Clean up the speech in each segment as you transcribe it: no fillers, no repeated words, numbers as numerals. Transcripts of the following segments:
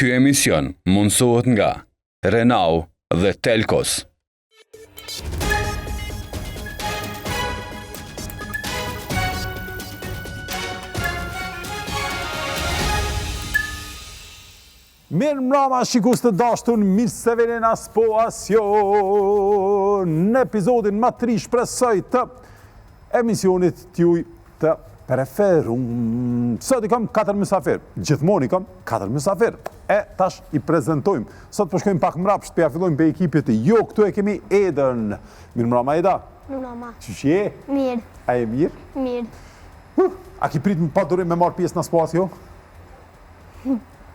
Ky emision mundësohet nga Renault dhe Telkos. Mirë mbrëma shikus të dashtun, mirë se vini në në epizodin më të ri shpresoj të emisionit t'juj të preferum. Sot i kam 4 mysafir, gjithmonë i kam 4 mysafir. E tash i prezentojmë. Sot po shkojmë pak mrapsht, ja fillojmë për ekipit. Jo, këtu e kemi Edën. Mirë mbrëma Eda. Mirë mbrëma. Qysh je? Mirë. A je mirë? Mirë. A ki prit pa durim me marrë pjesë në spas, jo?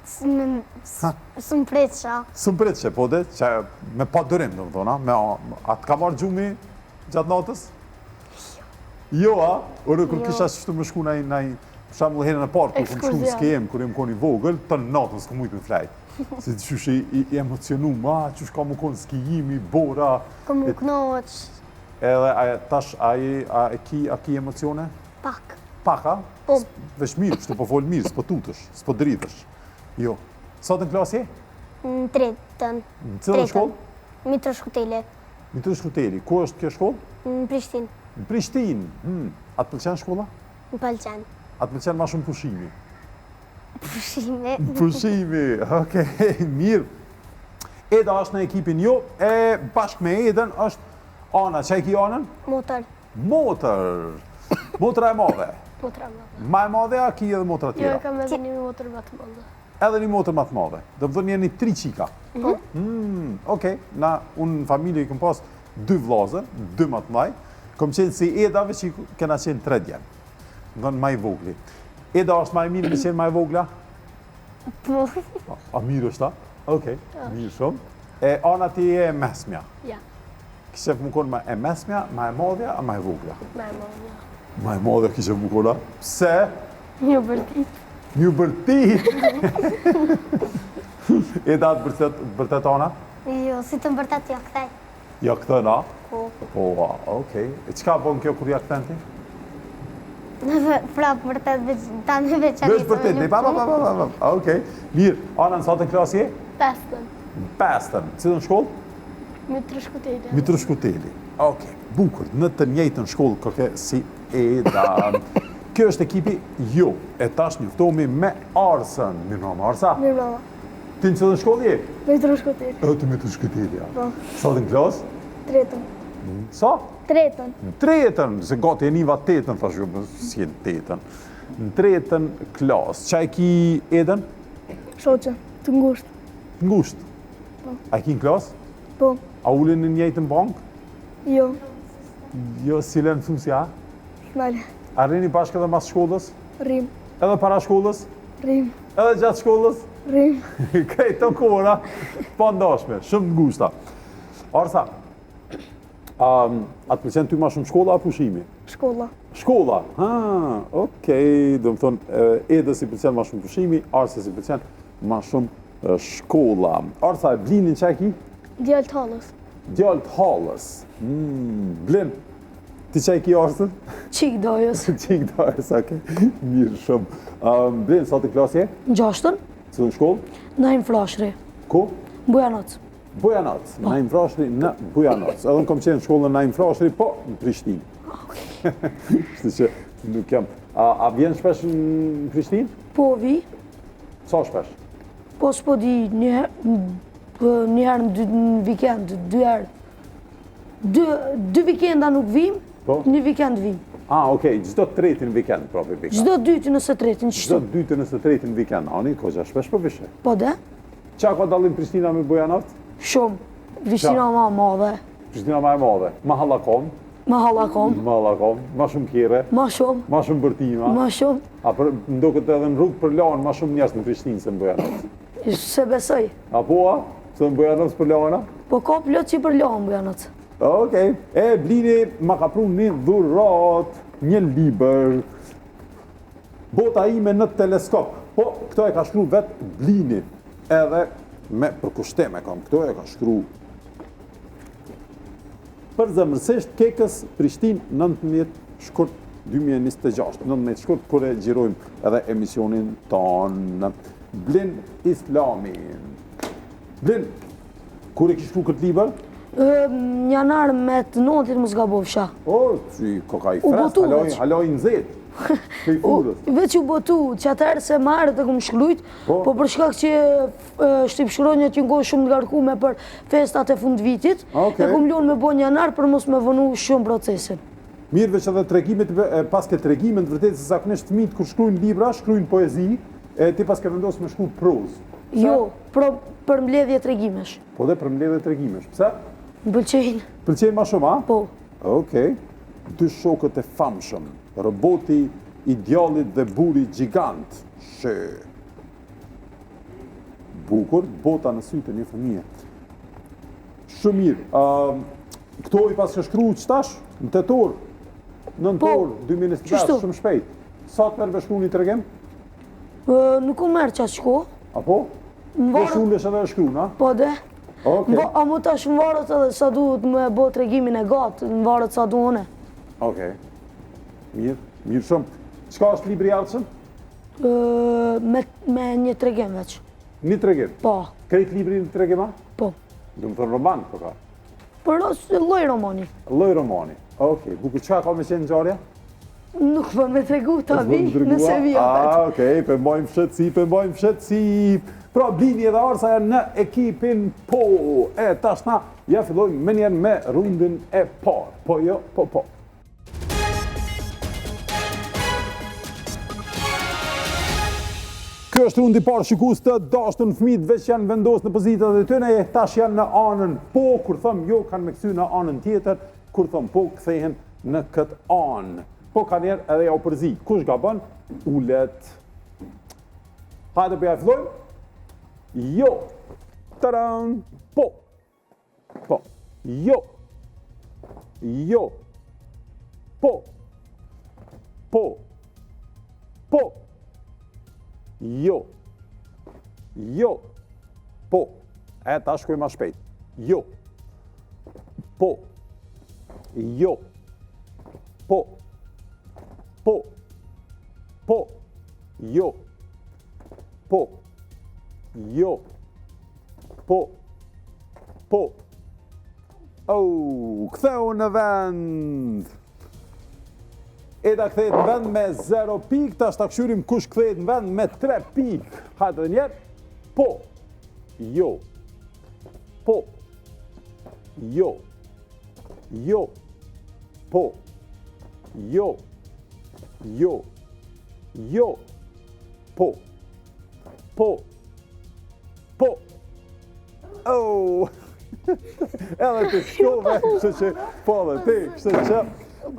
Së më pretësha. Së më pretëshe, po dhe, që me pa durim, do më thona, atë ka marrë gjumi gjatë natës? Jo, a? Ore, kër kisha shtu më shku në për shambull herën e parë, kër më shku s'kem, kër jem koni vogël, të natën s'ku mujtë me flajtë. Si të qysh i emocionu, qysh ka më konë skijimi, bora. Ka më knoq. Edhe tash, a ki emocione? Pak. Pak, a? Po. Vesh mirë, shtu po folë mirë, s'po tutësh, s'po dritësh. Jo. Sot në klasë je? Në tretën. Në cilën shkollë? Mitër Shkuteli. Mitër Shkuteli. Ku është kjo shkollë? Në Prishtinë. Në Prishtinë. A të pëlqen shkolla? Në pëlqen. A të pëlqen ma shumë pushimi? Pushimi. Pushimi, okej, mirë. Eda është në ekipin jo, e bashkë me Edën është Ana. Që e ki Anën? Motor. Motor. Motra e madhe. Motra madhe. Ma e madhe, a ki edhe motra Jo, tjera? kam edhe një motor më të madhe. Edhe një motor më të madhe. Dhe më thënë jeni 3 qika. Po. Okej, unë në familje i këm pas 2 vllazër, 2 më të mdhaj. Kom qenë si Edave që kena qenë 3 djemë. Në thënë ma i vogli. Eda është ma e mirë me qenë ma e vogla? Po. A mirë është ta? Okej, mirë shumë. E Ana ti e mesmja. Ja. Kishe më konë ma e mesmja, ma e madhja, a ma e vogla? Ma e madhe. Ma e madhja kishe më konë, a? Pse? Një bërtit. Një bërtit! Eda të bërtet Ana? Jo, si të mbërtat ja këthej. Ja këthën, a? Po. Po, okej. E qka bën kjo kur ja këthën ti? Pra, vërtet, ta në veçanisë. Veç vërtet, ne, pa. Okej. Mirë, Ana në satën klasë je? 5. 5. Cilën shkollë? Mitër Shkuteli. Mitër Shkuteli. Okej, bukur. Në të njëjtën shkollë kërke si Eda. Kjo është ekipi jo. E tash njëftohemi me Arsën. Mirë mbrëma, Arsa. Mirë mbrëma. Ti në cilën shkollë je? Mitër Shkuteli. Ti Mitër Shkuteli, ja. Po. Satën klasë? 3. Sa? 3. Në 3, se gati e niva 8, thash ju, si e në 8. Në 3 klasë. Qa e ki Edën? Shoqe, të ngusht. Ngusht. Po. A e ki në klasë? Po. A ullin në njëjtën bankë? Jo. Jo, si le në fusja? Male. A rini bashkë edhe mas shkollës? Rrim. Edhe para shkollës? Rrim. Edhe gjatë shkollës? Rrim. Krejt të kora, pa ndashme, shumë ngushta. Arsa, a të pëlqen ty ma shumë shkolla a pushimi? Shkolla. Shkolla, okej, do më thonë, Edës i pëlqen ma shumë pushimi, Arsës i pëlqen ma shumë shkolla. Arsa, Blinin që e ki? Djallë të halës. Djallë të halës. Blin, ti që e ki Arsën? Qik dojës. Qik dojës, okej, mirë shumë. Blin, sa të klasë je? Në 6. Cilën shkollë? Në Infrashri. Ku? Bujanoc. Bujanoc, në Infrashri në Bujanoc. Edhe në kom qenë në shkollën në Infrashri, po në Prishtinë. Shtë që nuk jam. A vjen shpesh në Prishtinë? Po vi. Sa shpesh? Po s'po di njëherë në vikend, 2 herë. 2 vikenda nuk vim, Po? 1 vikend vim. Okej, gjdo të tretin vikend, propi vika. Gjdo 2 nëse 3, Gjdo qështu. të dytë nëse tretin vikend. Ani, ko që shpesh po vishe. Po de? Qa ka dalim Prishtina me Bujanoc? Shumë. Prishtina ma madhe. Prishtina ma e madhe. Ma halakom, Ma halakom. ma shumë kjere, Ma shumë. ma shumë bërtima. Ma shumë. Ndokët edhe në rrugë për lanë, ma shumë njerëz në Prishtinë se në Bujanoc. Se besoj. Apo a? Se në Bujanoc për lana? Po ka plot që për lohan Bujanoc. Okej. Blini ma ka pru një dhurat, një libër, Bota ime në teleskop. Po, këto e ka shkru vetë Blini. Edhe me përkushteme kam, këto e ka shkru. Për zëmërsisht Kekës Prishtinë 19 shkurt 2026, 19 shkurt, kur e gjirojmë edhe emisionin tonë. Blin Islamin. Blin, kur e ki shkru këtë libër? Janar me të notit më zgabovsha. O, që koka i fres, haloj në zetë. Këj furës. Veç u botu, që atëherë se marë të këmë shkrujt, po për shkak që shtypshronjët që ngohë shumë ngarkume për festat e fund vitit, e këmë lunë me bo një janar për mos me vënu shumë procesin. Mirë, veç edhe tregimet, pas ke tregimet, vërtet se zakonisht fëmijët kur shkrujnë libra, shkrujnë poezi, ti pas ke vendosë me shkru prozë. Jo, për mbledhje tregimesh. Po dhe për mbledhje tregimesh. Pse? Më pëlqejnë. Pëlqejnë ma shumë, a? Po. Okej. Dy shokët e famshëm, roboti i djallit dhe buri gjigant. Shë. Bukur, bota në sytë një fëmije. Shumë mirë. Këto i pas shkru qëtash? Në tetor? Nëntor, 2025, shumë shpejt. Sa të merë me shkru një tregim? Nuk u merë qatë shko. Apo? Po shullesh edhe e shkru, na? Po dhe. A mu tash më varët edhe sa duhet me bo tregimin e gatë, më varët sa du one. Okej. Mirë shumë. Qka është libri ardhshëm? Me një tregim veç. Një tregim? Po. Krejt libri një tregim, a? Po. Do më thënë roman, po ka? Për loj romani. Loj romani. Okej. Bukur, qka ka me qenë ngjarja? Nuk për me tregu të vi, nëse vi apet. Okej, pëmbojmë fshetësi. Pra, Blini edhe Arsa janë në ekipin po. Tashna, ja fillojmë me njerë me rundin e parë. Po jo, po. Kjo është rundi parë, shikus të dashtën fëmijët veç janë vendosë në pozitat e tyne, tash janë në anën po, kur thëmë jo, kanë me kësy në anën tjetër, kur thëmë po, kthehen në këtë anë. Po ka njerë edhe ja u përzi. Kush ga bën? Ullet. Hajde për ja fillojmë? Jo. Taran. Po. Jo. Jo. Po. Jo. Jo. Po. Ta shkoj ma shpejt. Jo. Po. Jo. Po. Jo. Ktheu në vend. Eda kthehet në vend me 0 pik, tash ta këshyrim kush kthehet në vend me 3 pik. Hajde edhe njerë. Po. Jo. Po. Jo. Jo. Po. Jo. Jo. Jo. Po. Edhe të shkove, kështë që po dhe ti, kështë që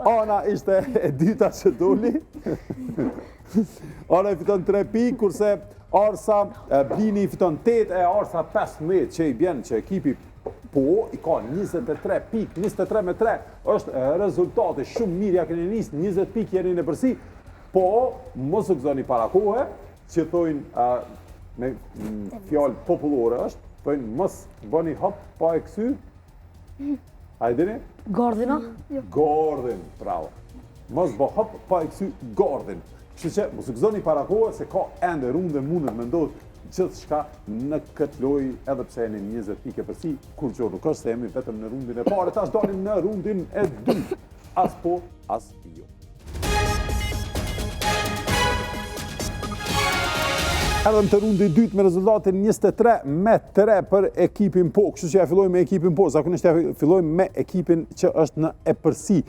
Ana ishte e dyta që doli. Ana i fiton 3 pikë, kurse Arsa, Blini i fiton 8 e Arsa 15 që i bjen që ekipi po i ka 23 pikë, 23 me 3 është rezultati shumë mirë, ja keni nisë 20 pikë jeni në përsi, po mos u gëzoni para kohe, që thojnë me fjallë popullore është, thojnë mos bëni hop pa e kësy. Hajdini? Gordina? Gordin, bravo. Mos bë hop pa e kësy Gordin. Kështu që mos u gëzoni para kohe se ka ende runde mundet me ndodhë gjithë shka në këtë loj edhe pse jeni 20 pike përsi, kur që nuk është se jemi vetëm në rundin e pare, tash dalim në rundin e 2. As po, as jo. Edhe në të rundi 2 me rezultatin 23 me 3 për ekipin po. Kështu që ja fillojmë me ekipin po, zakonisht ja fillojmë me ekipin që është në e përsi.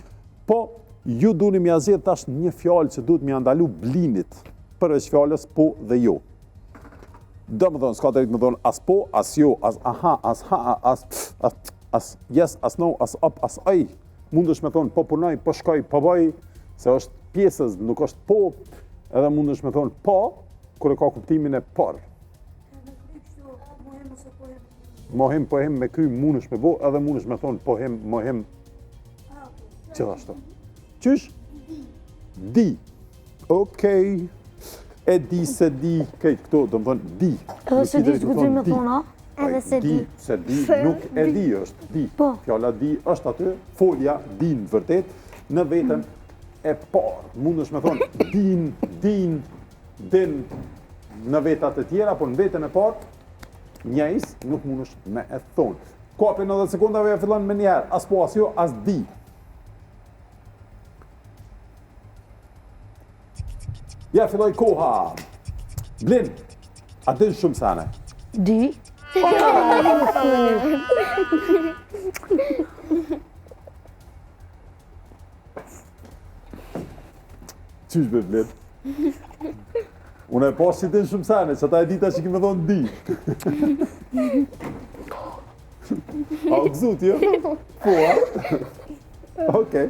Po, ju duni m'ja zgjedh tash një fjalë që duhet m'ja ndalu Blinit përveç fjalës po dhe jo. Do më thonë, s'ka të rritë më thonë as po, as jo, as aha, as ha, as yes, as no, as up, as aj. Mund është me thonë po punoj, po shkoj, po bëj, se është pjesës, nuk është po, edhe mund është me thonë po, kër e ka kuptimin e por. Mohim, pohim me kry mund është me bo, edhe mund është me thonë pohim, mohim, gjithashtu. Qysh? Di. Okej. E di se di, kejtë këto, do më thonë di. Edhe se di s'gudzim me thonë, a? Edhe se di. Se di, nuk e di është, di. Fjalla di është aty, folja din vërtet, në vetën e parë. Mund është me thonë din, në vetat e tjera, por në vetën e parë, njëjs nuk mundesh me e thonë. Koha për 90 sekundave fillon me njerë, as po, as jo, as di. Ja, filloj koha. Blin, a din shumë sane? Di. Qysh be Blin? Unë e pas që din shumë sane, që ta e dita që kime thonë di. A u gëzut, jo? Po, a? Okej.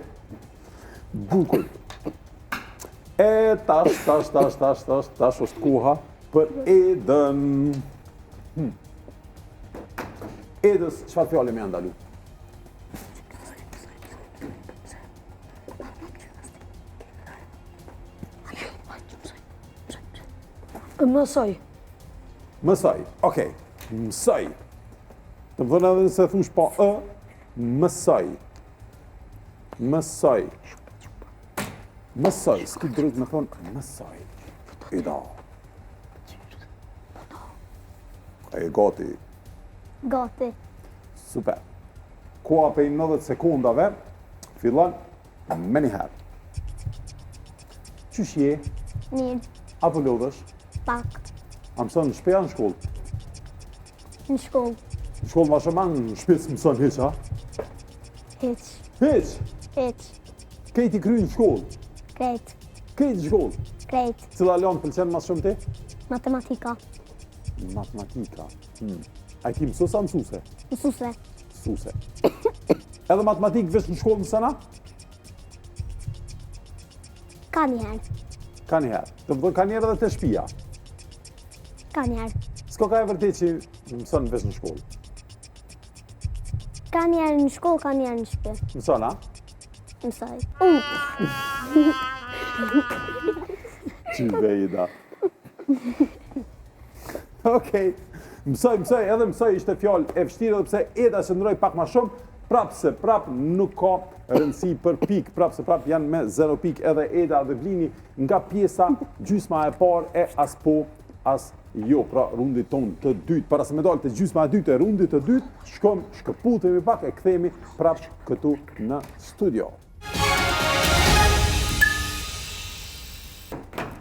Bukur. E tash është koha për Edën. Edës, çfarë fjale me ndalu? Mësoj. Mësoj, okej. Mësoj. Të më thënë edhe nëse thush pa ë, mësoj. Mësoj. Mësoj, s'ki drejt me thonë mësoj. Ida. E gati. Gati. Super. Koha për 90 sekundave fillon me njëherë. Qysh je? Mirë. Apo lodhësh? Pak. A mëson në shpeja në shkollë? Në shkollë. Në shkollë ma shëman në shpes mëson heq, a? Heq. Heq? Heq. Kejti kry në shkollë? Krejt. Kejti në shkollë? Krejt. Cila lanë pëlqen mas shumë ti? Matematika. Matematika. A i ti mësus a mësuse? Mësuse. Mësuse. Edhe matematikë vesh në shkollë mësëna? Ka njerë. Ka njëherë. Të më ka njëherë edhe të shpia. Ka njerë. S'ko ka e vërtet që mëson vesh në shkollë? Ka njerë në shkollë, ka njerë në shpe. Mëson, a? Mësoj. Që vejda. Okej. Mësoj, edhe mësoj ishte fjallë e vështirë, edhe pse Eda se ndroj pak ma shumë, prapë se prapë nuk ka rëndësi për pikë, prapë se prapë janë me 0 pikë edhe Eda dhe Blini nga pjesa gjysma e parë e as po, as jo, pra rundit tonë të dytë. Para se me dalë të gjysma e dytë e rundit të dytë, shkëputemi pak e kthehemi prapë këtu në studio.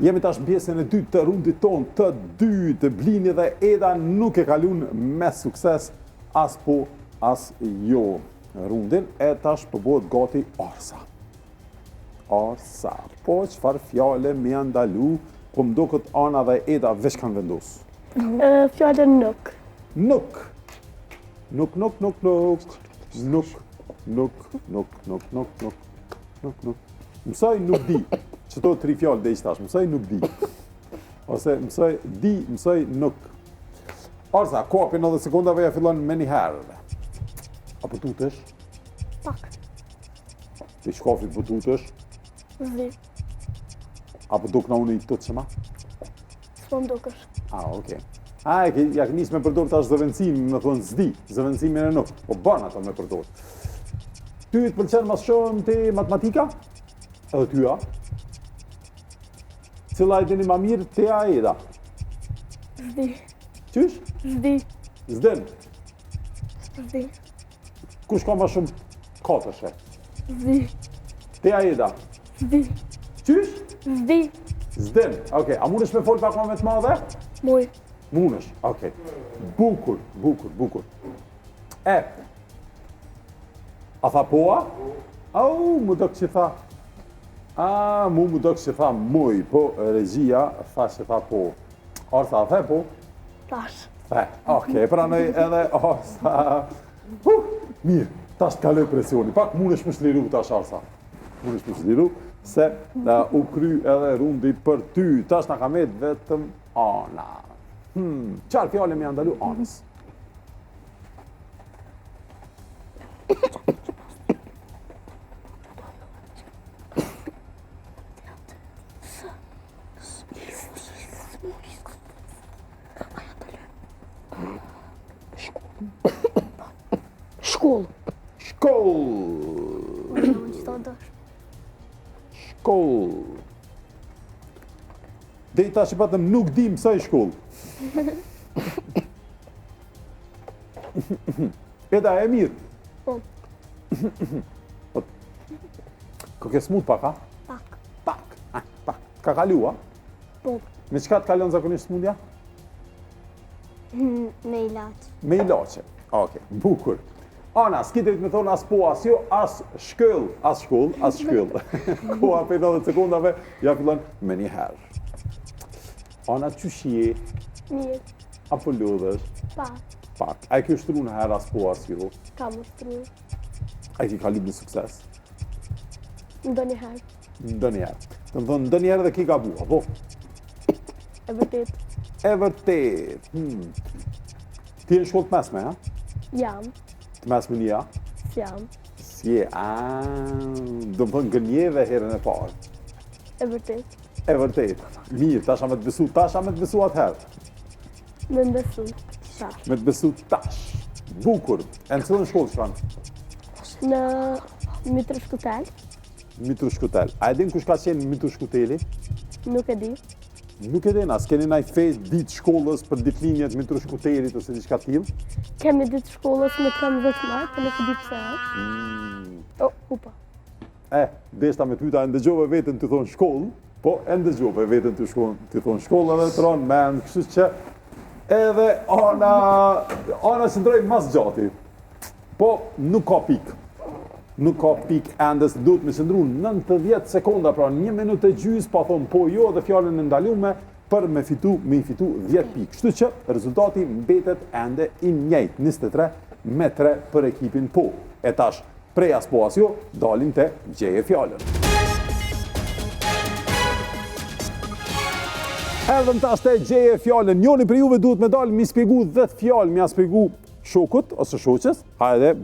Jemi tash në pjesën e dytë të rundit tonë të dytë. Blini dhe Eda nuk e kalun me sukses as po, as jo rundin, e tash përbëhet gati Arsa. Arsa, po çfarë fjale me janë ndalu, po më duket Ana dhe Eda veç kanë vendosur. Fjallën nuk. Nuk. Nuk. Mësoj nuk di. Qëto 3 fjallë dhe ishtë tash, mësoj nuk di. Ose mësoj di, mësoj nuk. Arsa, koha për 90 sekundave ja fillon me njëherë. Apo tutesh? Pak. Ti shkafi po tutesh? Zdi. Apo duk na unë i të qëma? S'po m'dukësh. Okej. Ja kënis me përdor tash zëvendësim, me thonë zdi, zëvendësimin e nuk. Po ban ato me përdor. Ty të pëlqen mas shumë ti matematika? Edhe ty, a? Cila e dini ma mirë, te a Eda? Zdi. Qysh? Zdi. Zdin. Zdi. Kush ka ma shumë katëshe? Zdi. Te a Eda? Zdi. Qysh? Zdi. Zdin. Okej, a mundesh me folë pak ma me të madhe? Muj. Mundesh, okej. Bukur. E. A tha poa? Au, mu do që tha. Mu do që tha muj, po regjia tha që tha po. Arsa, a the po? Tash. The, okej, pranoj edhe Arsa. Mirë, tash të kaloj presioni. Pak mundesh me shliru tash Arsa. Mundesh me shliru, se u kry edhe rundi për ty. Tash na ka met vetëm Ana. Qarë fjale me janë ndalu Anës? Shkollë. Dej tash patëm nuk dim sa i shkollë. Eda e mirë. Po. Ko ke smut pak, ha? Pak. Pak. Ka kalu, ha? Po. Me çka të kalon zakonisht smundja? Me ilaç. Me ilaçe. Okej, bukur. Ana, s'ki drejt me thonë as po, as jo, as shkëll, as shkëll. Koha për 90 sekundave, ja fillon me një herë. Ana, qyshje, Mirë. apo lodhesh? Pak. A e ke shtru në herë as po, as jo? Kam ushtrur. A e ke kalim në sukses? Ndonjëherë. Ndonjëherë. Të më thonë, ndonjëherë dhe ki gabua, po? E vërtet. E vërtet. Ti e në shkollë të mesme, ha? Jam. Të mesme një, ha? Jam. Si e, do më thonë gënjeve herën e parë. E vërtet. E vërtet. Mirë, tasha me të besu atëherë. Me mbesu. Tash. Me të besu tash. Bukur. E në cilën shkollë shkanë? Në Mitër Shkutel. Mitër Shkutel. A e din kush ka qenë Mitër Shkuteli? Nuk e di. Nuk e din, as keni najt fejt ditë shkollës për ditëlinjet Mitër Shkutelit ose diçka tillë? Kemi ditë shkollës me 13 mart, po nuk e di pse është. Upa. Deshta me tyta e ndëgjove vetën të thonë shkollë, po e ndëgjove vetën të thonë shkollë edhe të ronë men, kështu që edhe ana qëndroj mas gjati. Po nuk ka pikë. Nuk ka pikë endës, duhet me qëndru 90 sekonda, pra 1 minutë e gjys, pa thonë po jo dhe fjallën e ndalume për me i fitu 10 pikë. Kështu që rezultati mbetet ende i njëjtë, 23-3 për ekipin po. E tash, prej as po as jo, dalim te gjeje fjallën. Erdhëm tash te gjeje fjallën. Njoni për juve duhet me dalë mi spjegu 10 fjallë, mi a spjegu shokut ose shoqes. Hajde,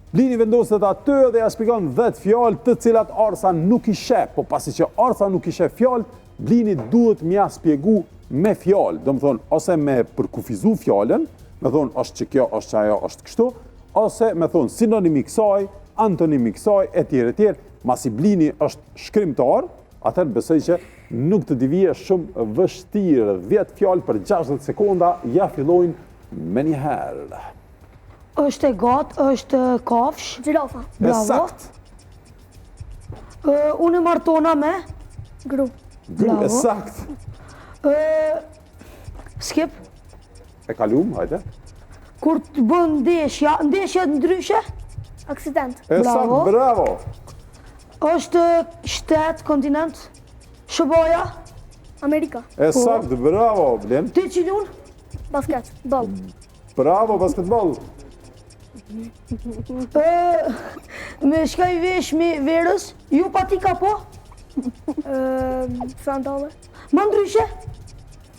Blini vendoset aty dhe ja shpjegon 10 fjalë të cilat Arsa nuk i sheh, po pasi që Arsa nuk i sheh fjalë, Blini duhet m'ia spjegu me fjalë. Do më thonë, ose me përkufizu fjalën, me thonë, është që kjo, është që ajo, është kështu, ose me thonë, sinonimi kësaj, antonimi kësaj, etj. Masi Blini është shkrimtar, atëherë besoj që nuk të divije shumë vështirë. 10 fjalë për 60 sekonda, ja fillojnë me një herë. është e gatë, është kafsh. Gjirafa. Bravo. Sakt. Unë e martona me. Gru. Bravo. Sakt. Skip. E kalum, hajde. Kur të bën ndeshja ndryshe. Aksident. E sakt, bravo. është shtet, kontinent. Shëboja. Amerika. E sakt, bravo, Blen. Ti që lun? Basket. Ball. Bravo, basketball. Me shka i vesh me verës. Ju patika po? Sandale. Ma ndryshe?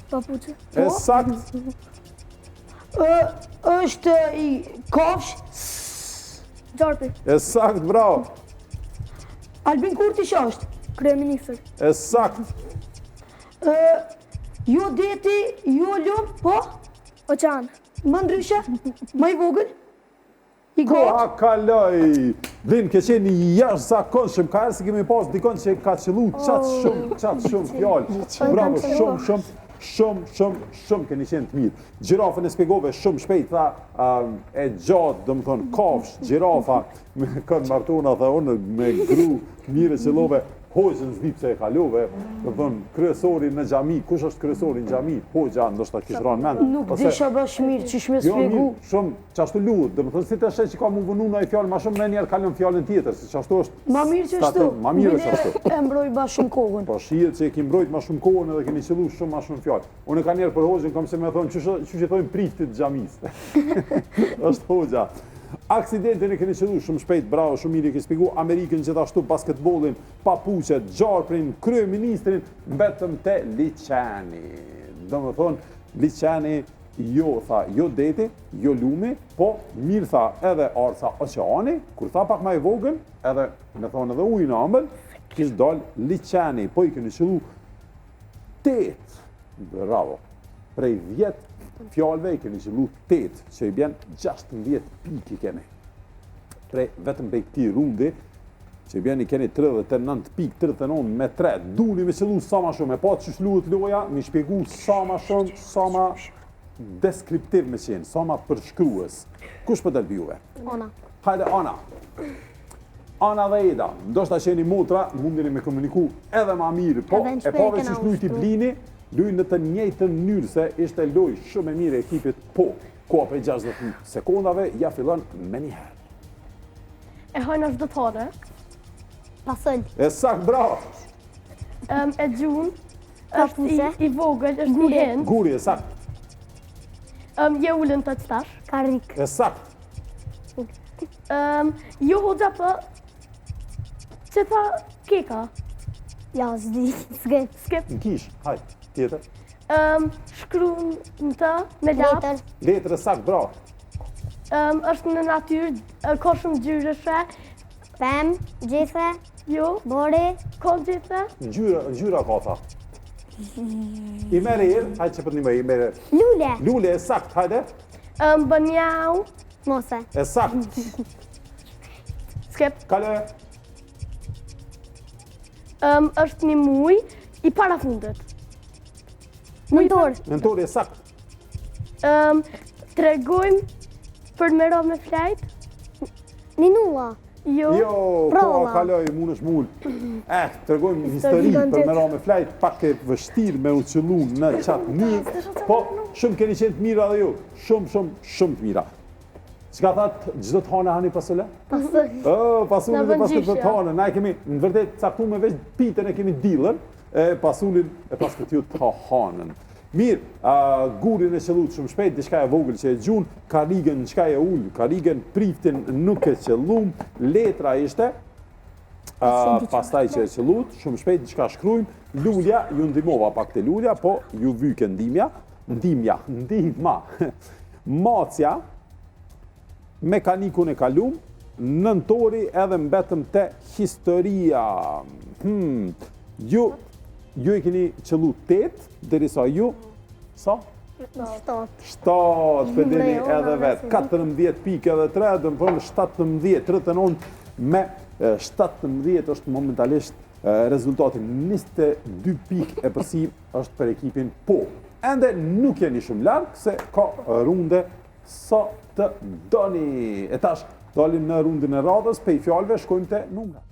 Papuçe. E sakt. është i kafsh. Gjarpi. E sakt, bravo. Albin Kurti që është? Kryeministër. E sakt. Jo deti, jo lum, po? Oqean. Ma ndryshe? Ma i vogël? I Koha gotë? kaloj. Blin, ke qenë jashtë zakonshëm, ka herë se kemi pas dikon që ka qëllu qatë shumë fjallë. Bravo, shumë keni qenë të mirë. Gjirafën e spjegove shumë shpejt, tha e gjatë, do më thonë, kafsh, gjirafa, me kënë martona, tha unë me gru, mire qëllove, hoqën zdi pse e kalove, do thonë, kryesori në xhami, kush është kryesori në xhami? Hoxha, ndoshta kish rënë mend. Nuk disha bash mirë që shme Jo, spjegu. mirë, shumë qashtu luhet, do më thënë si të sheh që ka mu vënu në i fjallë ma shumë me njerë kalon fjallën tjetër, si qashtu është... Ma mirë që shtu. Ma mirë që ashtu. E mbroj bash shumë kohën. Po shihet që e ki mbrojt ma shumë kohën edhe keni qëllu shumë ma shumë fjallë. Unë ka njerë për hoxhën, kam se me thonë, që që thonë priftit xhamis. është hoxha. Aksidentin e keni qëllu shumë shpejt, bravo, shumë mirë ke spjegu, Amerikën gjithashtu, basketbolin, papuqet, gjarprin, kryeministrin, mbetëm te liçeni. Do më thonë, liçeni jo, tha, jo deti, jo lumi, po mirë tha edhe Arsa oqeani, kur tha pak ma i vogël, edhe me thonë edhe ujë në ëmbël, kishë dalë liçeni, po i keni qëllu 8, bravo, prej 10 fjallëve i keni qëllu 8, që i bjen 16 piki keni. Vetëm prej këti rundi, që vjeni keni 39.39 me 3, duli me qëllu sa ma shumë, e pa që shluhet loja, mi shpjegu sa ma shumë, sa ma deskriptiv me qenë, sa ma përshkrues. Kush për delbi juve? Ana. Hajde, Ana. Ana dhe Eda, ndoshta qeni motra, mundini me komuniku edhe ma mirë, po e pave që shlujti Blini, luj në të njëjtën mënyrë se ishte loj shumë e mirë e ekipit, po, koha për 60 sekundave, ja fillon me njëherë. E hajnë është dëtare. Pasëll. E sakt, bravo! E gjun. Papuse. Është i vogël, është një hend. Guri, e sakt. Je ullën të qëtash. Karik. E sakt. Jo hoxha për që tha keka. Ja, zdi. Skep. Skep. Në kish, hajde, tjetër. Shkruan në të me latë. Letër. Letër e sakt, bravo. Është në natyrë, ka shumë gjyrëshe. Pem. Gjithe. Jo, Bori. ka gjithë. Gjyra ka tha. I mere irë, hajde që për një me i mere. Lule. Lule, e sakt, hajde. Bënjau. Mose. E sakt. Skep. Kale. Është një muj i parafundit. Nëntor. Nëntori, e sakt. Tregojmë për me ro me flajt. Ninua. Jo. Jo, Prova. koha kaloj, mund është mull. Të regojmë histori për me ra me flajt, pak e vështirë me u qëllu në qatë një, po shumë keni qenë të mira dhe ju, shumë të mira. Qka thatë, gjithë të hane hani pasule? Pasëll. Pasulin dhe pas bëngjishja. të hane, na e kemi, në vërtet, caktu me veç pitën e kemi dilën, pasulin e pas këtë ju të hanën. Mirë, gurin e qëllut shumë shpejt, diçka e vogël që e gjun, karigën qka e ullë, karigën priftin nuk e qëllum, letra ishte, pastaj që e qëllut, shumë shpejt diçka shkrujmë, lulja, ju ndimova pak të lulja, po ju vyke ndimja, macja, mekanikun e kalum, nëntori edhe mbetëm te historia. Ju e keni qëllu 8, derisa ju, sa? 7 për dini edhe vetë, 14 pikë edhe 3, dhe më thonë 17, 39 me 17 është momentalisht rezultatin 22 pikë e përsi është për ekipin po. Ende nuk jeni shumë largë, se ka runde sa të doni. E tash, dalim në rundin e radhës, pe i fjallëve shkojmë të numra.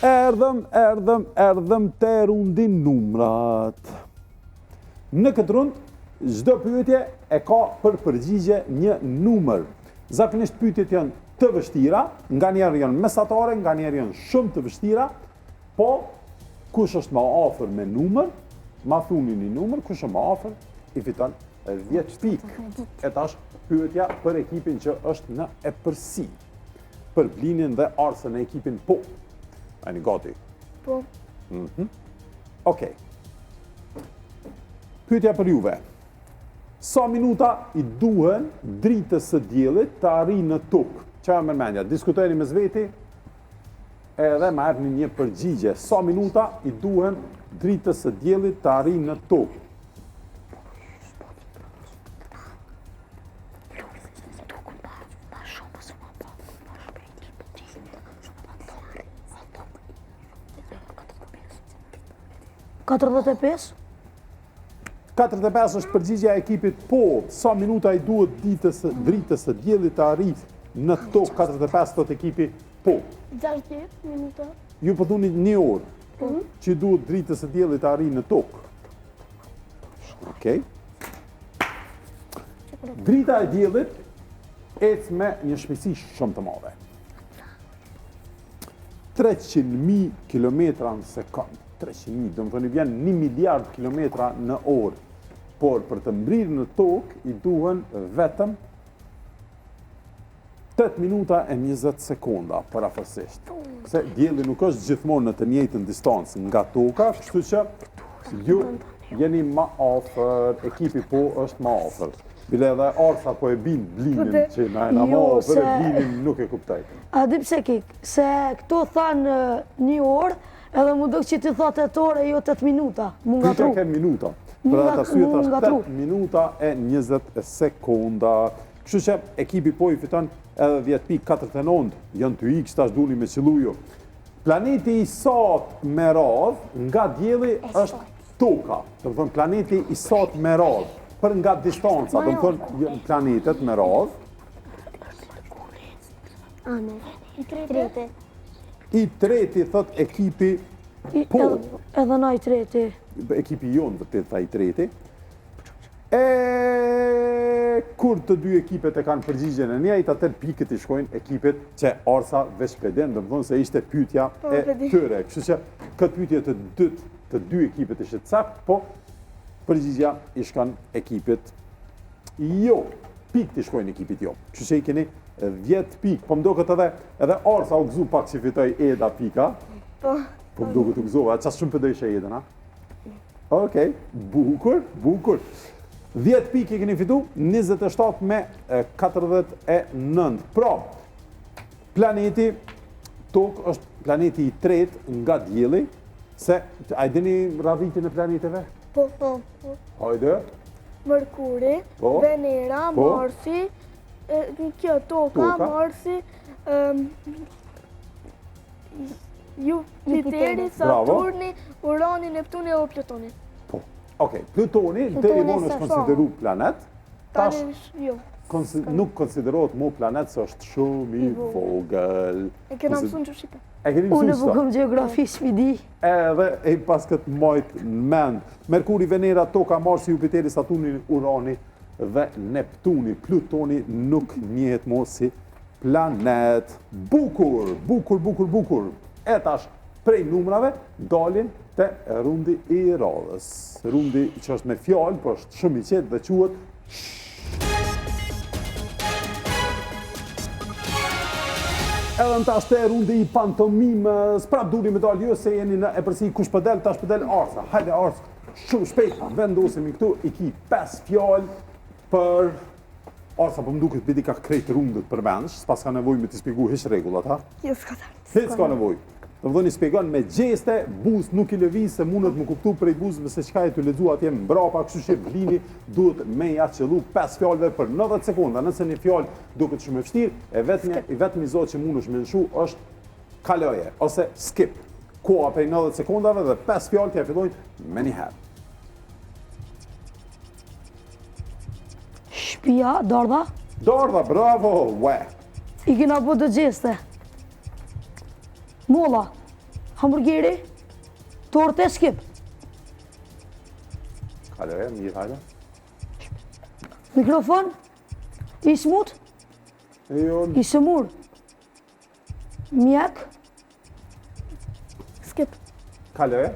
Erdhëm të rundin numrat. Në këtë rund, çdo pyetje e ka për përgjigje një numër. Zakonisht pyetjet janë të vështira, nga njerë janë mesatare, nga njerë janë shumë të vështira, po kush është ma afër me numër, ma thuni një numër, kush është ma afër, i fiton 10 pikë. E tash pyetja për ekipin që është në e përsi, për Blinin dhe Arsën e ekipin po. A një gati? Po. Okej. Pyetja për juve. Sa minuta i duhen dritës së diellit të arrijë në tokë? Çfarë mendja? Diskutojeni mes veti edhe më japni një përgjigje. Sa minuta i duhen dritës së diellit të arrijë në tokë? $45. 45 është përgjigja e ekipit po. Sa minuta i duhet dritës së diellit të arrijë në tokë? 45 thot ekipi po. 60 minuta. Ju po thoni një orë që duhet dritës së diellit të arrijë në tokë. Okej. Drita e diellit ecë me një shpejtësi shumë të madhe. 300.000 kilometra në sekond. 300.000, do më thoni vjen 1 miliard kilometra në orë. Por për të mbrirë në tokë i duhen vetëm 8 minuta e 20 sekonda parafërsisht. Se dielli nuk është gjithmonë në të njëjtën distancë nga toka, kështu që ju jeni më afër, ekipi po është më afër. Bile edhe Arsa po e bin Blinin që na e më afër, Blinin nuk e kuptoj. A di pse kik? Se këto thanë një orë, edhe mu dëkë që ti thotë 8 orë e jo 8 minuta. Mu nga tru. Pyetja ke minuta. Për atë arsye thash 8 minuta e 20 sekonda. Kështu që ekipi po i fiton edhe 10 pikë 49, janë të X, tash duni me qëllu ju. Planeti i sot me radhë nga dielli është Toka. Do të thonë planeti i sot me radhë, për nga distanca, do të thonë planetet me radhë. Ane. I treti. I treti thot ekipi po. Edhe na i treti. Ekipi jonë vërtet tha i treti. Kur të dy ekipet e kanë përgjigjen e njëjtë, atër pikët i shkojnë ekipet që Arsa veç peden, do të thonë se ishte pyetja e tyre. Kështu që këtë pyetje të dy ekipet ishte saktë, po përgjigja i shkon ekipet jo. Pikët i shkojnë ekipit jo. Kështu që i keni 10 pikë. Po më duket edhe Arsa u gëzu pak që fitoi Eda pika. Po më duket u gëzova, çfarë shumë pëdo ishe Edën, ha? Okej, bukur. 10 pikë i keni fitu, 27 me 49. Pra, planeti Tokë është planeti i tretë nga dielli, se a i dini radhitin e planeteve? Po. Hajde. Merkuri, Po. Venera, Po. Marsi, kjo Toka, Marsi, Jupiteri, Saturni, Urani, Neptuni dhe Plutoni. Po. Okej, Plutoni deri vonë është konsideru planet, tash Tani jo. nuk konsiderohet mu planet se është shumë i vogël. E kena mësuar në Shqipe. E keni Unë mësuar e bukëm gjeografi s'midi. edhe e pas këtë majt në mend. Merkuri, Venera, Toka, Marsi, Jupiteri, Saturni, Urani dhe Neptuni. Plutoni nuk njihet mo si planet. Bukur. E tash prej numrave dalin te rundi i radhës. Rundi që është me fjalë, po është shumë i qetë dhe quhet edhe në tash te rundi i pantomimës, prap duri me dalë ju se jeni në e përsi kush pëdel, tash pëdel Arsa. Hajde Arsa, shumë shpejt, vendosemi këtu, i ki 5 fjalë për Arsa, po më duket bidi ka krejt rundët për mensh, s'pas ka nevoj me t'i spjegu hiç rregullat, ha? Jo, s'ka tani. Hiç ka nevoj. Do të thonë i shpjegon me gjeste, buz nuk i lëviz se mundet më kuptu prej buzëve se çka e të lexuar atje mbrapa, kështu që blini duhet me ja qellu 5 fjalëve për 90 sekonda. Nëse një fjalë duket shumë e vështirë, vetëm i zot që mundesh me nshu është kaloje ose skip. Koha prej 90 sekondave dhe 5 fjalë t'ja fillojnë me një herë. Shtëpia, Dardha, Dardha, bravo, i kena po të gjeste. Molla, hamburgeri, torte, skip. Kaloje, mirë, hajde. Mikrofon, i smut, i sëmur. Mjek, Skip. Kaloje.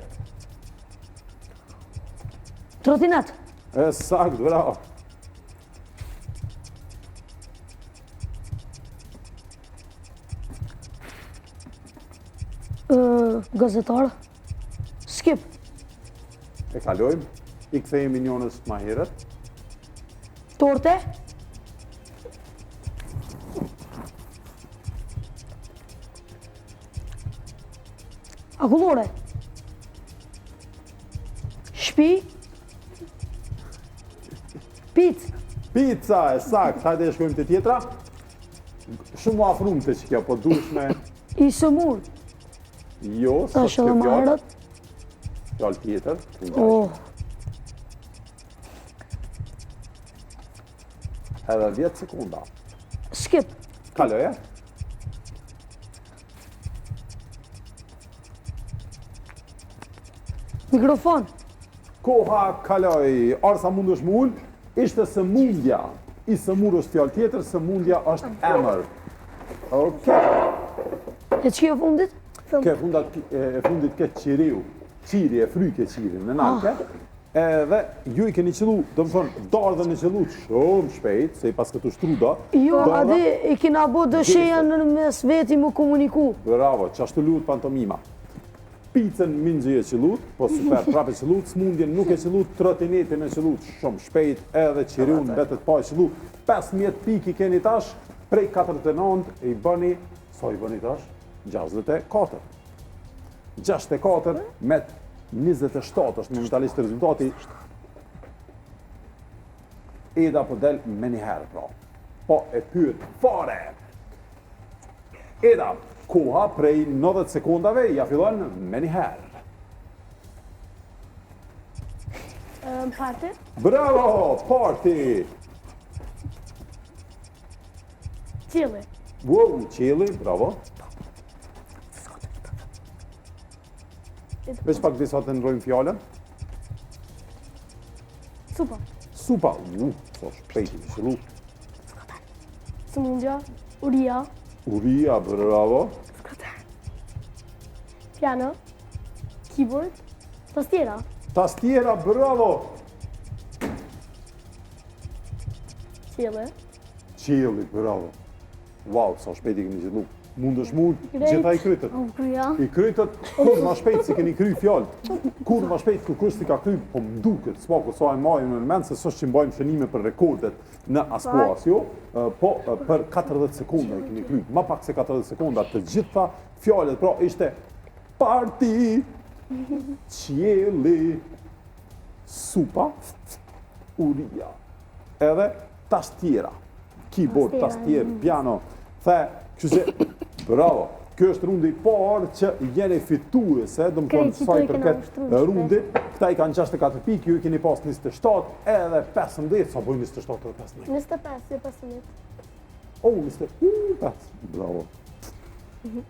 trotinet, Sakt, bravo. gazetar, skip. E kalojmë. I kthehemi njënës ma herët. Torte, akullore, shpi, pic, Pizza, e sakt. Hajde e shkojmë të tjetra. Shumë afrum të që kjo, po dush me... i sëmur. Jo, sot Tash kjo edhe më fjallë. herët. Fjallë tjetër. Oh, Edhe 10 sekunda. skip. Kaloje. Mikrofon, Koha kaloj. Arsa mund është më ullë. Ishte sëmundja. I sëmur është fjallë tjetër, sëmundja është emër. Okej. e që e fundit? Ke fundit ke qiriu. Qiri e fryke qiri në nalke. Edhe ju i keni qëllu, do më thonë, Dardhën e qëllu shumë shpejt, se i pas këtu shtruda. Jo, Dardha- adi, i kina bo dësheja në mes veti më komuniku. Bravo, qashtu lutë pantomima. Picën minxhi e qëllut, po super prapë e qëllut, smundjen nuk e qëllut, trotinetin e qëllut shumë shpejt, edhe qiriun betet pa e qëllut. 15 pikë i keni tash, prej 49 i bëni, sa i bëni tash? 64. 64 me 27 është momentalisht rezultati. Eda po del me një herë, pra. po e pyet fare. Eda, koha prej 90 sekundave, ja fillon me njëherë. Party. Bravo, party! Qielli. Wow, qielli, bravo. Veç pak disa të ndrojmë fjallën. Supa. Supa, so shpejti në shru. Sëmundja. Uria. Uria, bravo. Piano. Keyboard. Tastiera. Tastiera, bravo. Qielli. Qielli, bravo. Wow, sa shpejti keni qëllu. Mund është mund, gjitha i krytët. I krytët, kur ma shpejt si keni kry fjallët. Kur ma shpejt kur kush si ka kry, po m'duket, s'pa kur sa e majmë në mend se s'është që mbajmë shënime për rekordet në aspoasjo, po për 40 sekunda i keni kry. Ma pak se 40 sekunda, të gjitha fjallët, pra ishte party, qielli, supa, uria, edhe tastiera, keyboard, tastier, piano, the, kështu që, bravo, kjo është rundi i parë që jeni fituese, do më thonë sa i përket rundi, këta i kanë 64 pikë, ju i keni pas 27, edhe 15, sa bojnë 27 edhe 15? 25, jo 15. Oh, 25, bravo.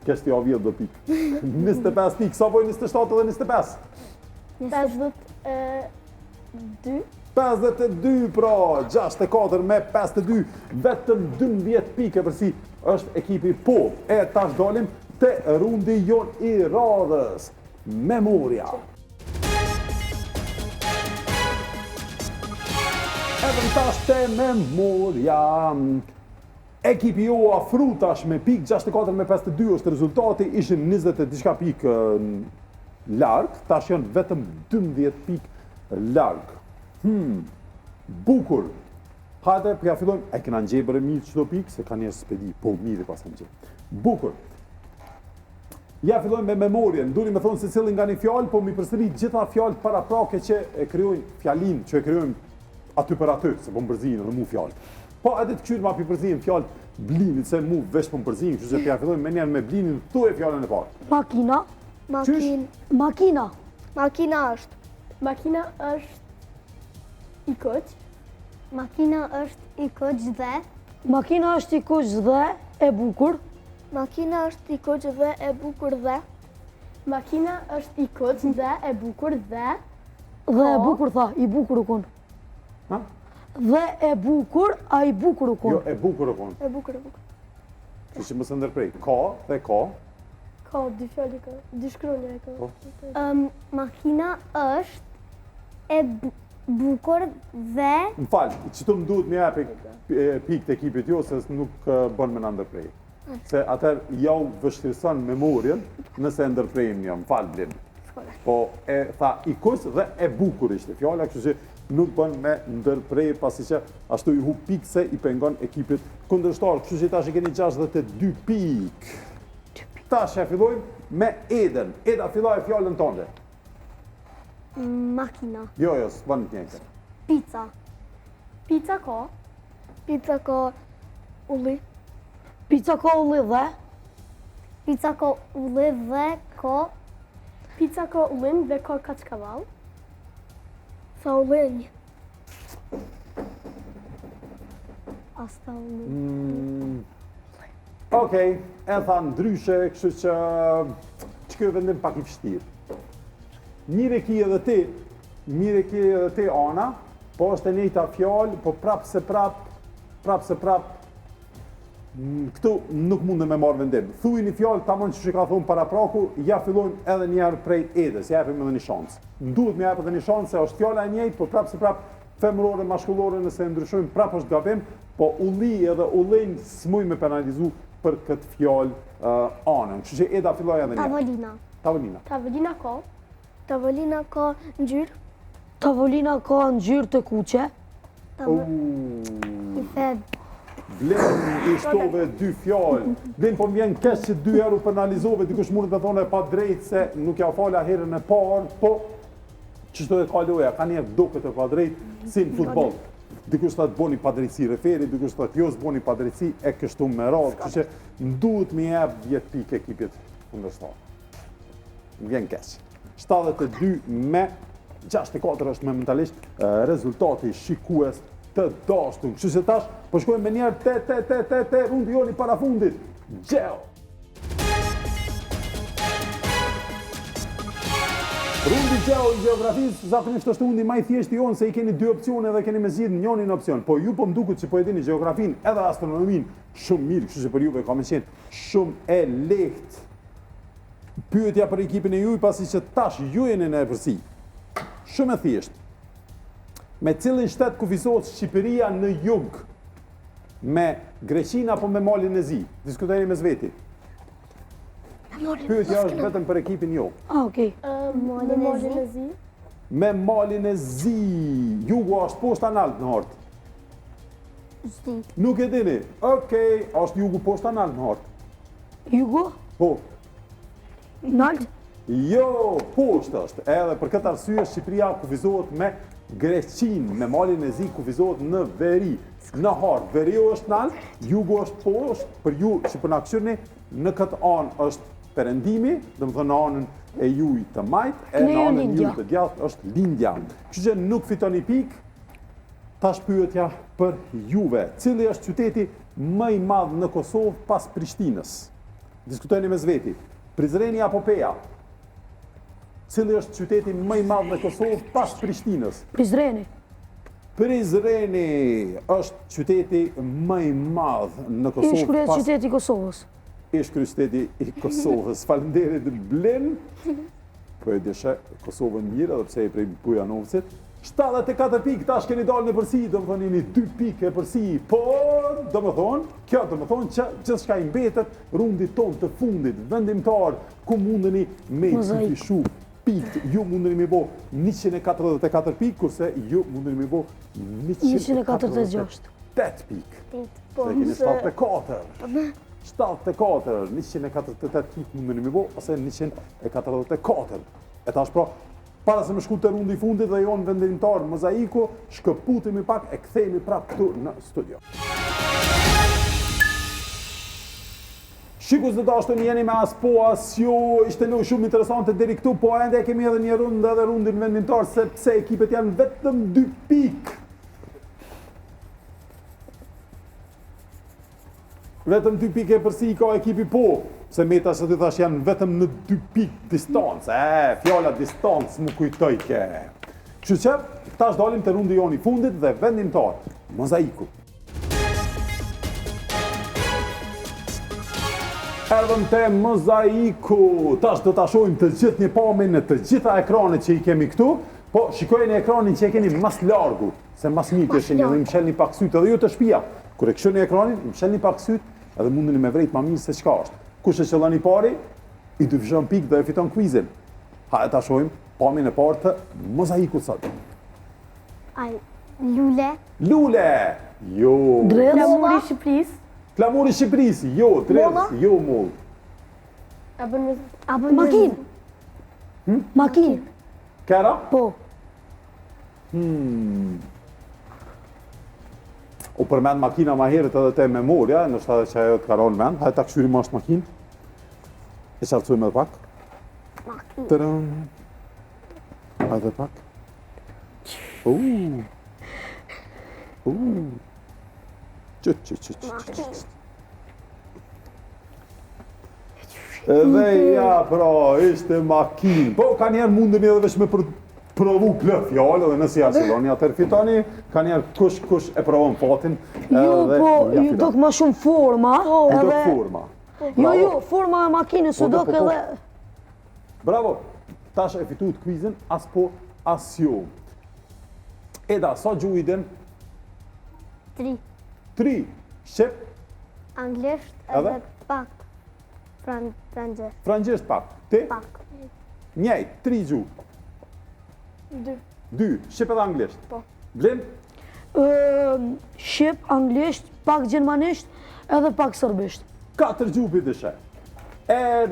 Kështë ja vjetë dhe pikë. 25 pikë, sa bojnë 27 edhe 25? 52. 52, pra, 64 me 52, vetëm 12 pike përsi është ekipi po. E tash dalim te rundi jon i radhës. Memoria. Edhe tash te memoria. Ekipi jo afru tash me pik 64 me 52 është rezultati, ishin 20 e diçka pik larg, tash janë vetëm 12 pik larg. Bukur. Hajde, përja fillojmë, e këna ngjebër e mirë qdo pikë, se ka njerë spedi, po mirë pas në gjebë. Bukur. Ja fillojmë me memorien, duri me thonë se cilin nga një fjallë, po mi përsëri gjitha fjallë para prake që e kryojnë fjallin, që e kryojnë aty për aty, se po më përzinë edhe mu fjallë. Po edhe të këshyrë ma për përzinë fjallë blinit, se mu vesh po më përzinë, kështu që përja fillojmë me njerë me blinin, thu e fjallën e parë. Makina. Makina. Makina është. Makina është i koq. Makina është i koq dhe. Makina është i koq dhe e bukur. Makina është i koq dhe e bukur dhe. Makina është i koq dhe e bukur dhe. Dhe e bukur tha, i bukur u konë. Ha? Dhe e bukur, a i bukur u konë. Jo, e bukur e konë. E bukur, e bukur. Që që më së ndërprej, ka dhe ka. Ka, dy fjallë ka, dy shkronja e ka. Makina është e bukur dhe. Më falë, që të më duhet më japi pikë të ekipit jo, se nuk bën me në ndërprej. Se atër jau vështirëson memorien nëse ndërprejmë një, më falë blinë. Po e tha i kus dhe e bukur ishte fjalla, kështu që nuk bën me ndërprej, pasi që ashtu i hu pikë se i pengon ekipit kundërshtar, kështu që tash i keni 62 pikë. Tash e fillojmë me Eden. Eda, filloj e fjallën tënde. Makina. Jo, së bënë të njëjtë. Pizza. Pizza ka. Pizza ka ulli. Pizza ka ulli dhe. Pizza ka ulli dhe ka. Pizza ka ullim dhe ka kaçkavall. Sa ullinj. Asta ulli. Okej, e tha ndryshe, kështu që kjo vendim pak i vështirë. Mire ki edhe ti, Ana, po është e njëjta fjallë, po prapë se prapë, këtu nuk mundem me marrë vendim. Thuj një fjallë, tamon që ka thonë para praku, ja fillojmë edhe njerë prej Edës, ja jepim edhe një shansë. Duhet me jepim edhe një shansë, se është fjalla e njëjtë, po prapë se prapë, femërore, mashkullore, nëse ndryshojmë, prapë është gabim, po ulli edhe ullin s'muj me penalizu për këtë fjallë Anën. Kështu që Eda filloj edhe njerë. Tavolina. Tavolina ka. Tavolina ka ngjyrë. Tavolina ka ngjyrë të kuqe. I theb. Blen i shtove 2 fjallë. Blen po më vjen kesh që 2 herë u penalizove, dikush mundet me thonë e pa drejtë se nuk ja fala herën e parë, po që shto e kaloja, ka njerë duket e pa drejtë si në futbol. dikush thotë boni padrejtësi referi, dikush thotë jo s'boni padrejtësi e kështu me radhë, kështu që m'duhet më jep 10 pikë ekipit kundërshtar. Më vjen keq. 72 me 64 është momentalisht rezultati shikues të dashur. Kështu që tash po shkojmë me njerë te rundi joni para fundit. Gjeo. Rundi gjeo i gjeografisë zakonisht është rundi më i thjeshtë jonë se i keni 2 opsione dhe keni me zgjidhur njërin opsion. Po ju po m'duket që po e dini gjeografinë edhe astronominë shumë mirë, kështu që për juve ka më qenë shumë e lehtë. Pyetja për ekipin e juaj pasi që tash ju jeni në epërsi. Shumë e thjeshtë. Me cilin shtet kufizohet Shqipëria në jug? Me Greqinë apo me Malin e Zi? Diskutojeni mes veti. Pyetja është vetëm për ekipin jo. Okej. Malin e Zi. Me Malin e Zi. Jugu është poshtë analt në hart. Nuk e dini. Okej, është jugu poshtë analt në hart. Jugu? Po. Nalt? Jo, poshtë është. Edhe për këtë arsye Shqipëria kufizohet me Greqinë, me Malin e Zi kufizohet në veri. Në hart, veriu është nalt, jugu është poshtë, për ju që po na këshirni, në këtë anë është perëndimi, domethënë në anën e juaj të majt, e në anën e juaj të djathtë është lindja. Kështu që nuk fitoni pikë. Tash pyetja për juve. Cili është qyteti më i madh në Kosovë pas Prishtinës? Diskutojeni mes veti. Prizreni apo Peja? Cili është qyteti më i madh në Kosovë pas Prishtinës? Prizreni. Prizreni është qyteti më i madh në Kosovë. Ish kryet qyteti i Kosovës. Ish kryet qyteti i Kosovës. Faleminderit Blen. Po e desha Kosovën mirë edhe pse e prej Bujanovcit. 74 pikë, tash keni dalë në përsi, domethënë jeni 2 pikë e përsi, por kjo domethënë që gjithçka i mbetet rundit ton të fundit vendimtar ku mundeni me fishu pikë, ju mundeni me bë 144 pikë, kurse ju mundeni me bë 146 pikë. Se keni 74. 74, 148 pikë mundeni me bë, ose 144. E tash pra, para se më shku të rundi fundit dhe jonë vendimtar Mozaiku, shkëputemi pak e kthehemi prap këtu në studio. Shikus dhe dashur jeni me as po as jo, ishte nuk shumë interesante deri këtu, po ende kemi edhe një rundë edhe rundin vendimtar, sepse ekipet janë vetëm 2 pikë. Vetëm 2 pikë e përsi ka ekipi po, se meta që të thash janë vetëm në 2 pikë distancë. Fjala distancë më kujtoj ke. Kështu që, tash dalim të rundi joni fundit dhe vendimtar, Mozaiku. Erdhëm te Mozaiku. Tash do ta shohim të gjithë një pamje në të gjitha ekranet që i kemi këtu, po shikojeni ekranin që e keni mas largu, se mas mirë të sheni, dhe më shelni pak sytë, edhe ju të shtëpia. Kur e këshoni ekranin, më shelni pak sytë, edhe mundeni me vrejt ma mirë se çka është. Kush e qëllon i pari, i dyfishon pikë dhe e fiton quizin. Hajde ta shohim pamjen e parë të Mozaikut sot. Lule. Lule! Jo. Drellë. Flamuri i Shqipërisë. Flamuri i Shqipërisë, jo. Drellë, jo moll. Makinë. Makinë. Kera? Po. U përmend makina ma herët edhe te memoria, nështë edhe që ajo të karon mend. Hajde ta këshyrim ashtë makinë. E qartësujme edhe pak. Tërën. Hajde pak. Edhe ja, pra, ishte makinë. Po, ka njerë mundemi edhe veç me provu plë fjallë dhe nësi arsiloni atër fitoni, ka njerë kush e provon fatin. Jo, po, ju do të ma shumë forma. Ju do të forma. Jo, forma e makinës, ju do të edhe... Bravo, tash e fitu të quizin, as po, as jo. Eda, sa gjuhë i den? 3. 3. Shqip? Anglisht edhe pak. Frangjesht. Frangjesht pak. Ti? Pak. Njejt, 3 gjuhë. 2. Shqip edhe anglisht? Po. Blen? Shqip, anglisht, pak gjermanisht, edhe pak sërbisht. 4 gjuhë përdeshe.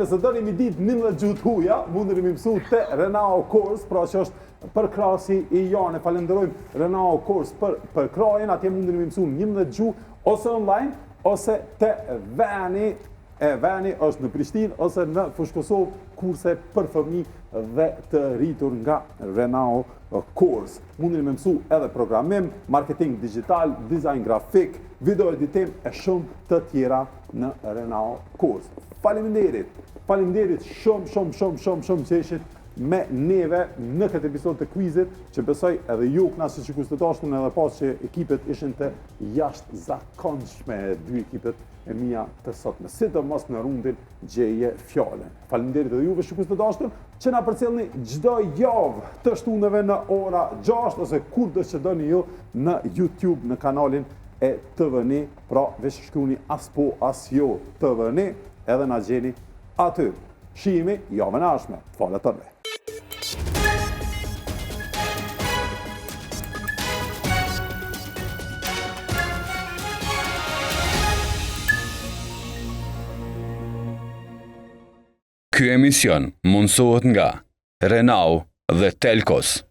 Nëse dëni mi ditë 11 gjuhë të huja, mundëri mi mësu të Renao Kors, pra që është për krasi i janë, falenderojmë Renault Kurs për krajen, atje mundin me mësu 11 gjuhë, ose online, ose të veni është në Prishtinë, ose në Fushkosovë, kurse për fëmijë dhe të rritur nga Renault Kurs. Mundin me mësu edhe programim, marketing digital, design grafik, video editim e shumë të tjera në Renault Kurs. Faleminderit shumë që ishit me neve në këtë episod të quizit, që besoj edhe ju knasë që kustetashtu edhe pas që ekipet ishin të jashtë zakonshme, dy ekipet e mia të sotme, sidomos në rundin gjeje fjale. Faleminderit edhe juve që kustetashtu, që na përcjellni çdo javë të shtunëve në ora 6 ose kur do që doni ju në YouTube në kanalin e TVN, pra veç shkruani as po as jo TVN, edhe na gjeni aty. Shihemi javën e ardhshme. Falet tërve. Ky emision mundësohet nga Renault dhe Telkos.